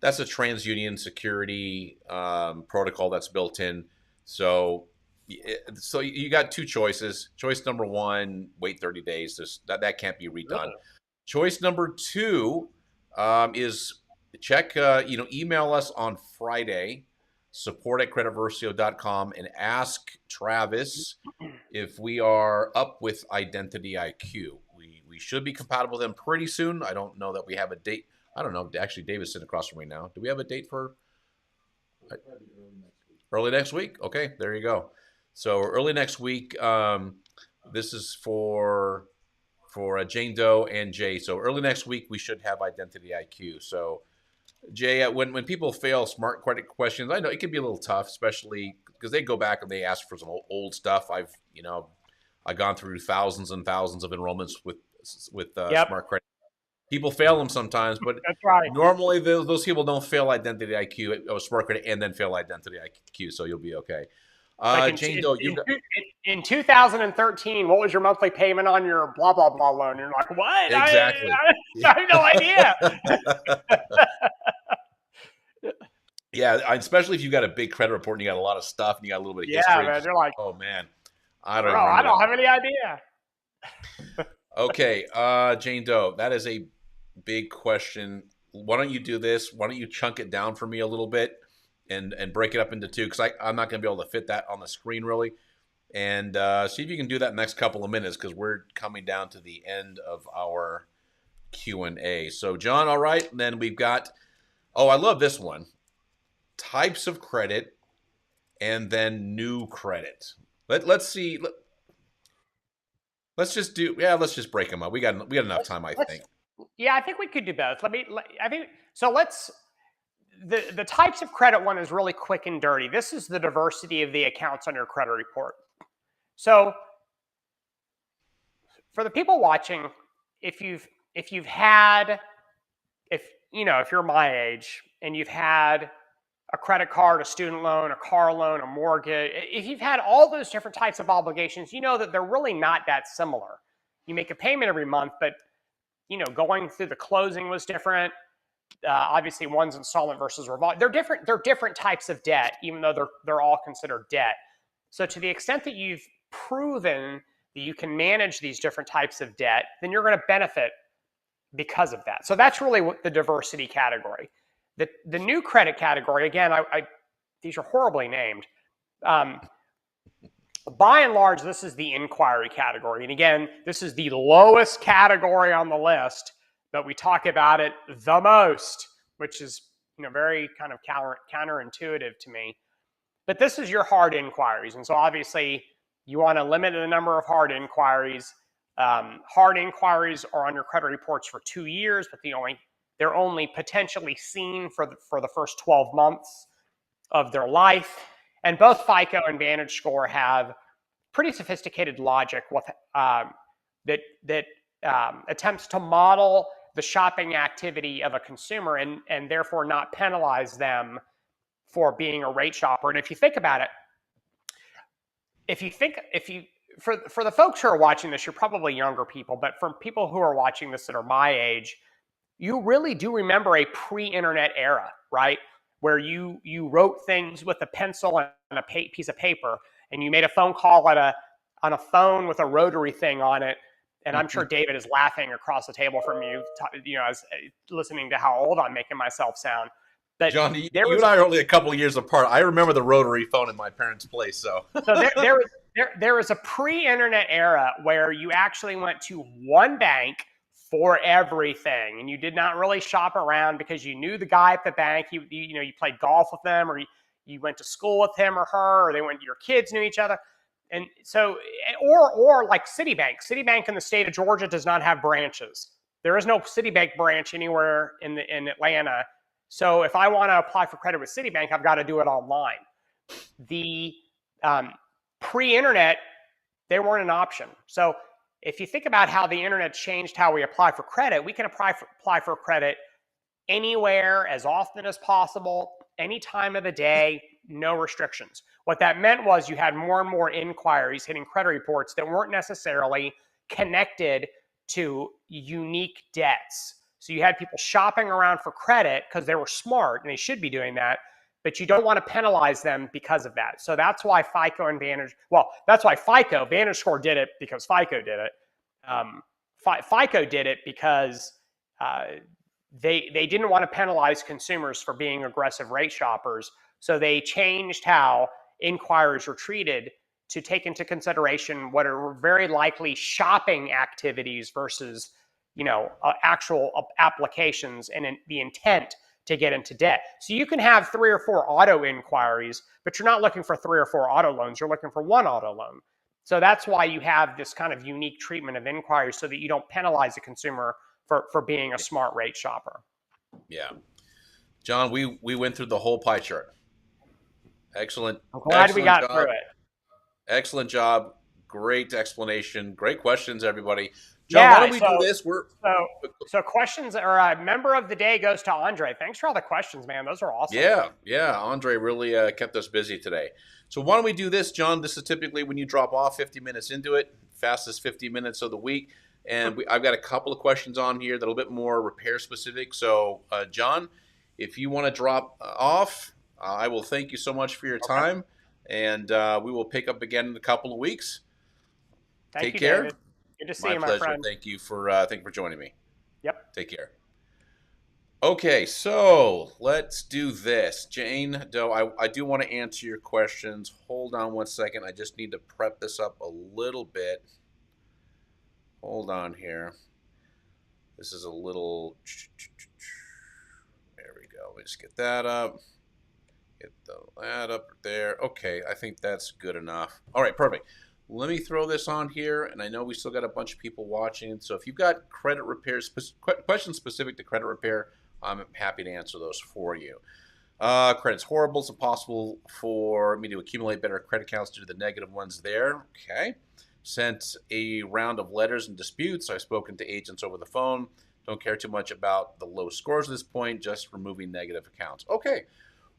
TransUnion security protocol that's built in. So you got 2 choices. Choice number 1, wait 30 days. That can't be redone. Really? Choice number 2 is check, email us on Friday, support@creditversio.com, and ask Travis if we are up with Identity IQ. We should be compatible with them pretty soon. I don't know that we have a date. I don't know. Actually, David's sitting across from me now. Do we have a date for early next week? Okay, there you go. So early next week. This is for Jane Doe and Jay. So early next week we should have Identity IQ. So Jay, when people fail smart credit questions, I know it can be a little tough, especially because they go back and they ask for some old stuff. I've gone through thousands and thousands of enrollments with smart credit. People fail them sometimes, but that's right. Normally those people don't fail Identity IQ or smart credit and then fail Identity IQ, so you'll be okay. Jane Doe, in 2013, what was your monthly payment on your blah blah blah loan? You're like, what? Exactly. I have no idea. Yeah, especially if you got a big credit report and you got a lot of stuff and you got a little bit of history. Man, you're like, oh man. I don't Bro, even I remember that don't one. have any idea. Okay, Jane Doe, that is a big question. Why don't you do this? Why don't you chunk it down for me a little bit and break it up into two? Because I'm not going to be able to fit that on the screen really. And see if you can do that in the next couple of minutes because we're coming down to the end of our Q&A. So, John, all right. And then we've got, oh, I love this one, types of credit and then new credit. Let's see. Let's just do, yeah, let's just break them up. We got enough Let's time, I let's think. yeah, I think we could do both. I think so. Let's the types of credit one is really quick and dirty. This is the diversity of the accounts on your credit report. So for the people watching, if you've had if if you're my age and you've had a credit card, a student loan, a car loan, a mortgage, if you've had all those different types of obligations, you know that they're really not that similar. You make a payment every month, but going through the closing was different. Obviously, one's installment versus revolving. They're different. They're different types of debt, even though they're all considered debt. So, to the extent that you've proven that you can manage these different types of debt, then you're going to benefit because of that. So that's really what the diversity category. The new credit category, again, these are horribly named. Um, by and large, this is the inquiry category. And again, this is the lowest category on the list, but we talk about it the most, which is very kind of counterintuitive to me. But this is your hard inquiries. And so obviously you want to limit the number of hard inquiries. Hard inquiries are on your credit reports for 2 years, but they're only potentially seen for the first 12 months of their life. And both FICO and VantageScore have pretty sophisticated logic with that attempts to model the shopping activity of a consumer and therefore not penalize them for being a rate shopper. And if you think about it, for the folks who are watching this, you're probably younger people, but for people who are watching this that are my age, you really do remember a pre-internet era, right? Where you wrote things with a pencil and a piece of paper, and you made a phone call on a phone with a rotary thing on it. And I'm sure David is laughing across the table from you, as listening to how old I'm making myself sound. But John, there you was and I are only a couple of years apart. I remember the rotary phone in my parents' place. So, So there was a pre-internet era where you actually went to one bank for everything, and you did not really shop around because you knew the guy at the bank. You played golf with them, or you went to school with him or her, or your kids knew each other. And so, or like Citibank. Citibank in the state of Georgia does not have branches. There is no Citibank branch anywhere in Atlanta. So if I want to apply for credit with Citibank, I've got to do it online. The pre-internet, they weren't an option. So if you think about how the internet changed how we apply for credit, we can apply for credit anywhere, as often as possible, any time of the day, no restrictions. What that meant was you had more and more inquiries hitting credit reports that weren't necessarily connected to unique debts. So you had people shopping around for credit because they were smart, and they should be doing that, but you don't want to penalize them because of that. So that's why FICO and VantageScore did it because FICO did it. FICO did it because they didn't want to penalize consumers for being aggressive rate shoppers. So they changed how inquiries were treated to take into consideration what are very likely shopping activities versus actual applications and the intent to get into debt. So you can have 3 or 4 auto inquiries, but you're not looking for 3 or 4 auto loans. You're looking for one auto loan. So that's why you have this kind of unique treatment of inquiries so that you don't penalize the consumer for being a smart rate shopper. yeah, John, we went through the whole pie chart. Excellent, I'm glad we excellent got job. through it. Excellent job. Great explanation. Great questions, everybody. John, why Yeah, don't we do this? so questions or a member of the day goes to Andre. Thanks for all the questions, man. Those are awesome. Yeah. Andre really kept us busy today. So why don't we do this, John? This is typically when you drop off 50 minutes into it, fastest 50 minutes of the week. And I've got a couple of questions on here that are a bit more repair specific. So, John, if you want to drop off, I will thank you so much for your Okay. time. And we will pick up again in a couple of weeks. Thank Take you, care. David. Good to see My you, my pleasure. friend. Thank you for joining me. Yep. Take care. Okay, so let's do this. Jane Doe, I do want to answer your questions. Hold on one second. I just need to prep this up a little bit. Hold on here. This is a little. There we go. Let me just get that up. Get that up there. Okay, I think that's good enough. All right, perfect. Let me throw this on here, and I know we still got a bunch of people watching. So if you've got credit repairs, questions specific to credit repair, I'm happy to answer those for you. Credit's horrible. It's impossible for me to accumulate better credit accounts due to the negative ones there. Okay. Sent a round of letters and disputes. I've spoken to agents over the phone. Don't care too much about the low scores at this point, just removing negative accounts. Okay.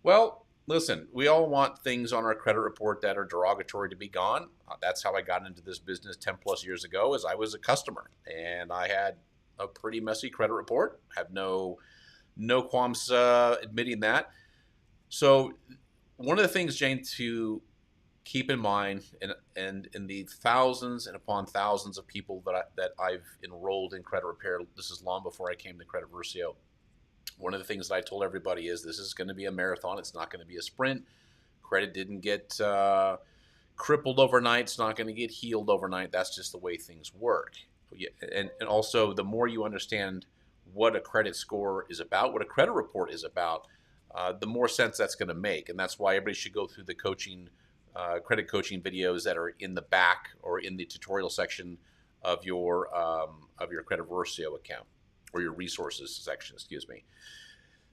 Well, listen, we all want things on our credit report that are derogatory to be gone. That's how I got into this business 10 plus years ago, as I was a customer and I had a pretty messy credit report. Have no qualms admitting that. So one of the things, Jane, to keep in mind, and in the thousands and upon thousands of people that I've enrolled in credit repair, this is long before I came to Credit Versio. One of the things that I told everybody is this is going to be a marathon. It's not going to be a sprint. Credit didn't get crippled overnight. It's not going to get healed overnight. That's just the way things work. And also, the more you understand what a credit score is about, what a credit report is about, the more sense that's going to make. And that's why everybody should go through the credit coaching videos that are in the back or in the tutorial section of your Credit Versio account, or your resources section, excuse me.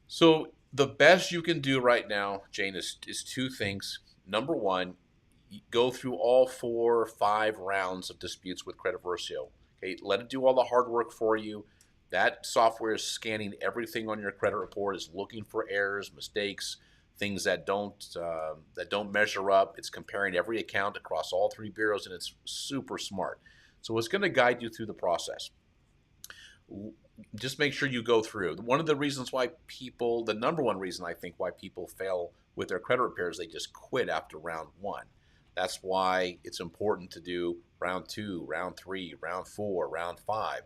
So the best you can do right now, Jane, is two things. Number one, go through all 4 or 5 rounds of disputes with Credit Versio. Okay, let it do all the hard work for you. That software is scanning everything on your credit report, is looking for errors, mistakes, things that don't measure up. It's comparing every account across all 3 bureaus, and it's super smart. So it's going to guide you through the process. Just make sure you go through. One of the reasons why people, the number one reason I think why people fail with their credit repairs, they just quit after round 1. That's why it's important to do round 2, round 3, round 4, round 5.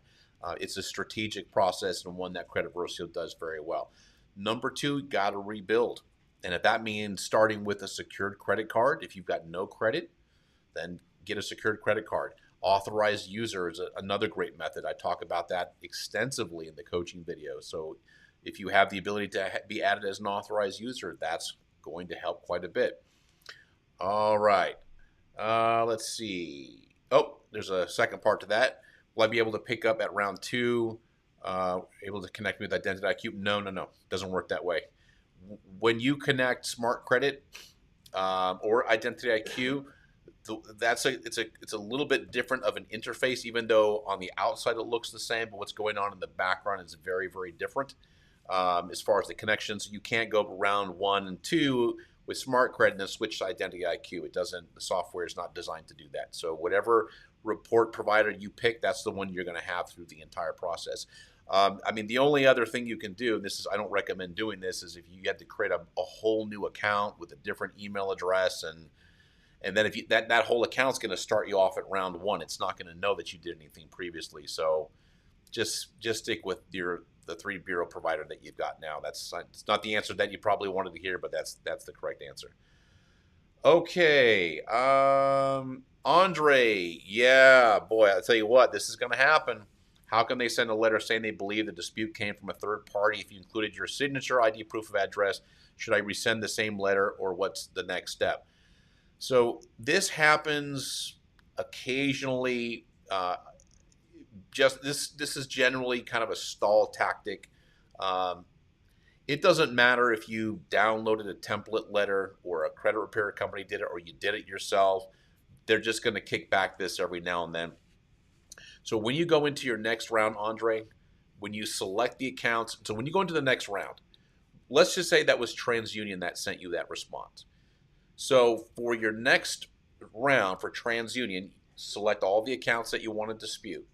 It's a strategic process, and one that Credit Versio does very well. Number 2, got to rebuild. And if that means starting with a secured credit card, if you've got no credit, then get a secured credit card. Authorized user is another great method. I talk about that extensively in the coaching video. So if you have the ability to be added as an authorized user, that's going to help quite a bit. All right. Let's see. Oh, there's a second part to that. Will I be able to pick up at round 2? Able to connect me with Identity IQ? No. Doesn't work that way. When you connect Smart Credit or Identity IQ, it's a little bit different of an interface, even though on the outside it looks the same, but what's going on in the background is very, very different. As far as the connections, you can't go round 1 and 2 with Smart Credit and then switch to Identity IQ. It doesn't. The software is not designed to do that. So whatever report provider you pick, that's the one you're going to have through the entire process. I mean, the only other thing you can do, and this is, I don't recommend doing this, is if you had to create a whole new account with a different email address, and then if you, that whole account's going to start you off at round 1. It's not going to know that you did anything previously. So just stick with the 3 bureau provider that you've got now. It's not the answer that you probably wanted to hear, but that's the correct answer. Okay, Andre, yeah, boy, I'll tell you what, this is going to happen. How can they send a letter saying they believe the dispute came from a third party if you included your signature, ID, proof of address? Should I resend the same letter, or what's the next step? So this happens occasionally. Just this is generally kind of a stall tactic. Um, it doesn't matter if you downloaded a template letter or a credit repair company did it or you did it yourself. They're just going to kick back this every now and then. So when you go into your next round, Andre, when you select the accounts, so when you go into the next round, let's just say that was TransUnion that sent you that response. So for your next round for TransUnion, select all the accounts that you want to dispute.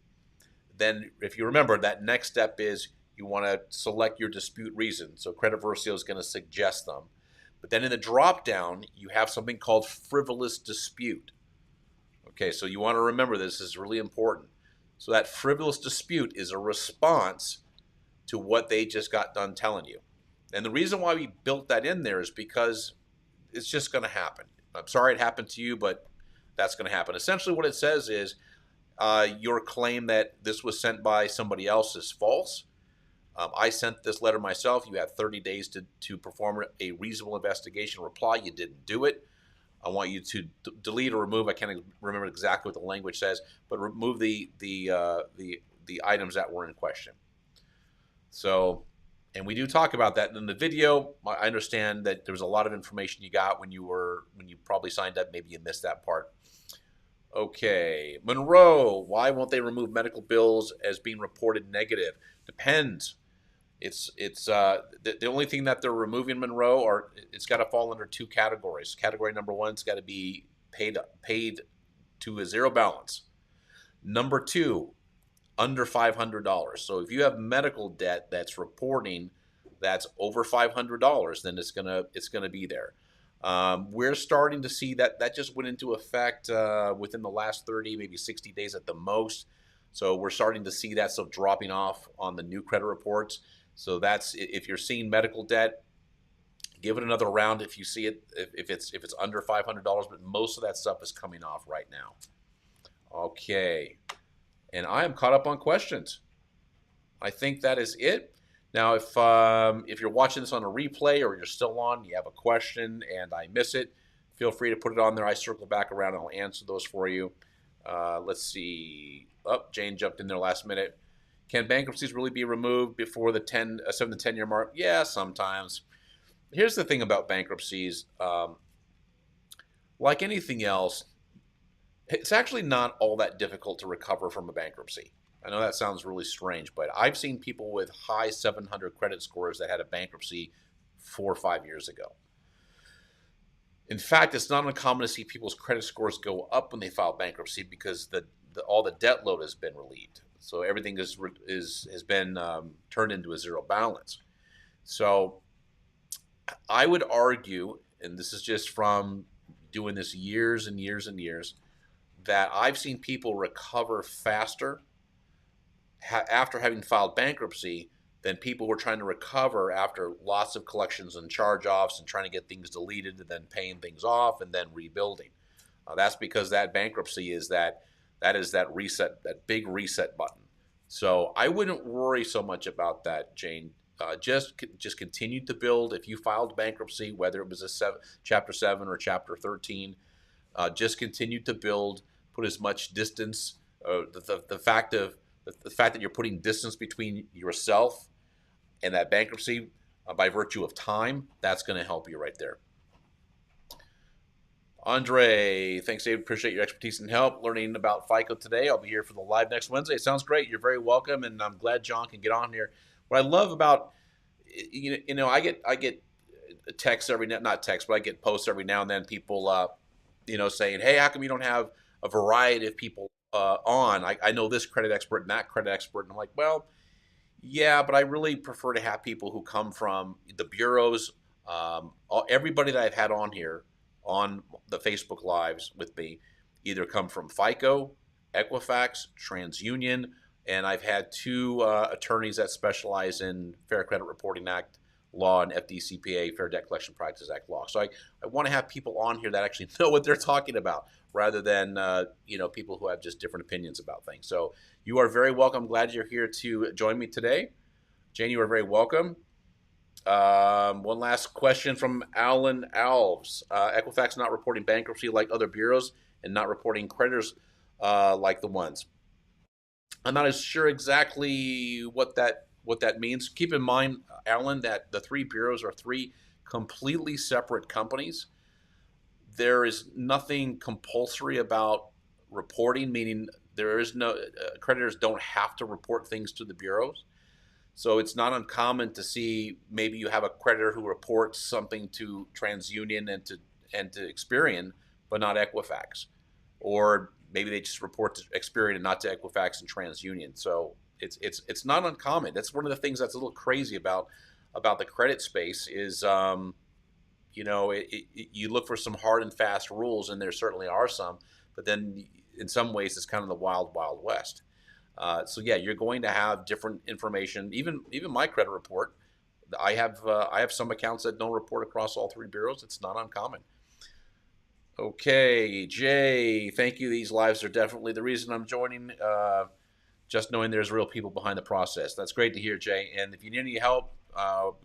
Then, if you remember, that next step is you want to select your dispute reason. So Credit Versio is going to suggest them. But then in the drop down, you have something called frivolous dispute. Okay, so you want to remember this is really important. So that frivolous dispute is a response to what they just got done telling you. And the reason why we built that in there is because it's just going to happen. I'm sorry it happened to you, but that's going to happen. Essentially, what it says is your claim that this was sent by somebody else is false. I sent this letter myself. You had 30 days to perform a reasonable investigation. Reply. You didn't do it. I want you to delete or remove. I can't remember exactly what the language says, but remove the items that were in question. So, and we do talk about that in the video. I understand that there was a lot of information you got when you probably signed up. Maybe you missed that part. Okay, Monroe. Why won't they remove medical bills as being reported negative? Depends. The only thing that they're removing, Monroe, or it's got to fall under two categories. Category number one, it's got to be paid to a zero balance. Number two, under $500. So if you have medical debt that's reporting that's over $500, then it's gonna be there. We're starting to see that just went into effect within the last 30, maybe 60 days at the most. So we're starting to see that stuff dropping off on the new credit reports. So that's if you're seeing medical debt, give it another round if you see it if it's under $500. But most of that stuff is coming off right now. Okay, and I am caught up on questions. I think that is it. Now, if you're watching this on a replay or you're still on, you have a question and I miss it, feel free to put it on there. I circle back around and I'll answer those for you. Let's see. Oh, Jane jumped in there last minute. Can bankruptcies really be removed before the 7 to 10 year mark? Yeah, sometimes. Here's the thing about bankruptcies. Like anything else, it's actually not all that difficult to recover from a bankruptcy. I know that sounds really strange, but I've seen people with high 700 credit scores that had a bankruptcy 4 or 5 years ago. In fact, it's not uncommon to see people's credit scores go up when they file bankruptcy because all the debt load has been relieved. So everything has been turned into a zero balance. So I would argue, and this is just from doing this years and years and years, that I've seen people recover faster after having filed bankruptcy than people were trying to recover after lots of collections and charge-offs and trying to get things deleted and then paying things off and then rebuilding. That's because that bankruptcy is that reset, that big reset button. So I wouldn't worry so much about that, Jane. Just continue to build. If you filed bankruptcy, whether it was Chapter 7 or Chapter 13, just continue to build. Put as much distance. The fact that you're putting distance between yourself and that bankruptcy by virtue of time, that's going to help you right there. Andre, thanks, David. Appreciate your expertise and help learning about FICO today. I'll be here for the live next Wednesday. It sounds great. You're very welcome, and I'm glad John can get on here. What I love about I get texts every not texts, but I get posts every now and then. People saying, "Hey, how come you don't have a variety of people on? I know this credit expert and that credit expert," and I'm like, well, yeah, but I really prefer to have people who come from the bureaus. Everybody that I've had on here on the Facebook Lives with me either come from FICO, Equifax, TransUnion, and I've had two attorneys that specialize in Fair Credit Reporting Act law and FDCPA, Fair Debt Collection Practices Act law. So I want to have people on here that actually know what they're talking about rather than people who have just different opinions about things. So you are very welcome. I'm glad you're here to join me today. Jane, you are very welcome. One last question from Alan Alves. Equifax not reporting bankruptcy like other bureaus and not reporting creditors like the ones. I'm not as sure exactly what that means. Keep in mind, Alan, that the three bureaus are three completely separate companies. There is nothing compulsory about reporting, meaning there is no creditors don't have to report things to the bureaus. So it's not uncommon to see maybe you have a creditor who reports something to TransUnion and to Experian, but not Equifax, or maybe they just report to Experian and not to Equifax and TransUnion. So it's not uncommon. That's one of the things that's a little crazy about the credit space is you look for some hard and fast rules, and there certainly are some, but then in some ways it's kind of the wild, wild west. So yeah, you're going to have different information. Even my credit report, I have some accounts that don't report across all three bureaus. It's not uncommon. Okay, Jay, thank you. These lives are definitely the reason I'm joining. Just knowing there's real people behind the process. That's great to hear, Jay. And if you need any help,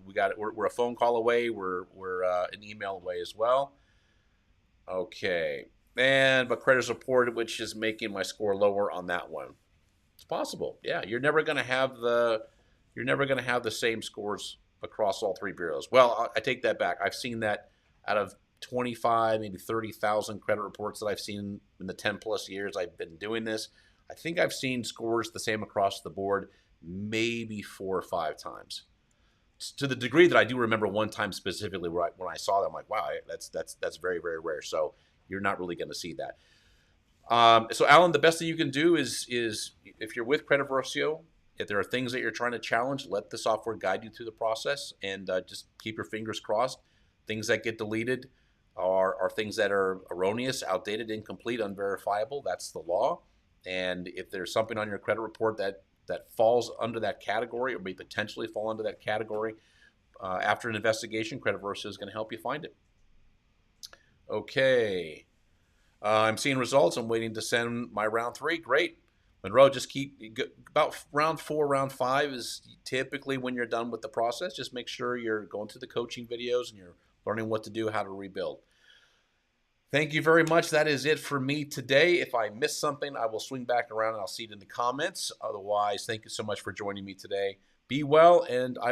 we got it. We're a phone call away. We're an email away as well. Okay, and but credit support, which is making my score lower on that one. It's possible. Yeah, you're never going to have the same scores across all three bureaus. Well, I take that back. I've seen that out of 25, maybe 30,000 credit reports that I've seen in the 10 plus years I've been doing this. I think I've seen scores the same across the board maybe 4 or 5 times. To the degree that I do remember one time specifically where when I saw that, I'm like, wow, that's very, very rare. So you're not really going to see that. So Alan, the best thing you can do is if you're with Credit Versio, if there are things that you're trying to challenge, let the software guide you through the process, and just keep your fingers crossed. Things that get deleted are things that are erroneous, outdated, incomplete, unverifiable. That's the law. And if there's something on your credit report that falls under that category, or may potentially fall under that category, after an investigation, Credit Versio is going to help you find it. Okay. I'm seeing results. I'm waiting to send my round 3. Great. Monroe, just keep about round 4, round 5 is typically when you're done with the process. Just make sure you're going through the coaching videos and you're learning what to do, how to rebuild. Thank you very much. That is it for me today. If I missed something, I will swing back around and I'll see it in the comments. Otherwise, thank you so much for joining me today. Be well, and I